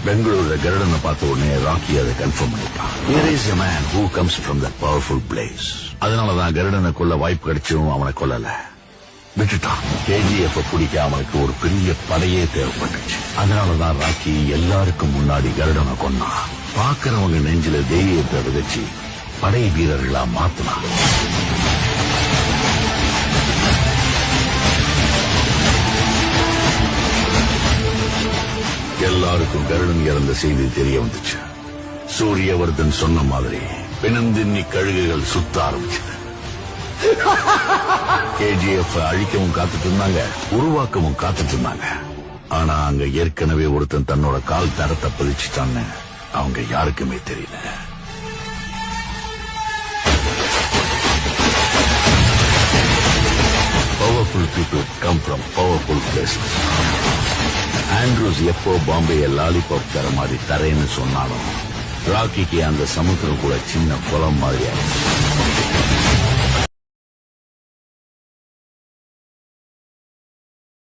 பெங்களூர்ல கருடனை பார்த்த உடனே ராக்கி அதை கன்ஃபார்ம் பண்ணிட்டான். Here is a man who comes from that powerful place. அதனாலதான் கருடனை கொல்ல வாய்ப்பு கிடைச்சும் அவனை கொல்லல, விட்டுட்டான். KGF பிடிக்க அவனுக்கு ஒரு பெரிய படையே தேவைப்பட்டுச்சு. அதனாலதான் ராக்கி எல்லாருக்கும் முன்னாடி கருடனை கொன்னான். பாக்குறவங்க நெஞ்சில தைரியத்தை விதைச்சு படை வீரர்களா மாத்தினான். எல்லாருக்கும் கருடன் இறந்த செய்தி தெரிய வந்துச்சு. சூரியவர்தன் சொன்ன மாதிரி பிணந்தின்னி கழுகுகள் சுத்த ஆரம்பிச்சு. KGF அழிக்கவும் காத்துட்டு இருந்தாங்க, உருவாக்கவும் காத்துட்டு இருந்தாங்க. ஆனா அங்க ஏற்கனவே ஒருத்தன் தன்னோட கால் தரத்தை பதிச்சுட்டான்னு அவங்க யாருக்குமே தெரியல. Powerful people come from powerful places. Andrews எப்போ பாம்பேய லாலிபாப் தர மாதிரி தரேன்னு சொன்னாலும் ராக்கிக்கு அந்த சமுத்திரம் கூட சின்ன குளம் மாதிரி ஆயிடுச்சு.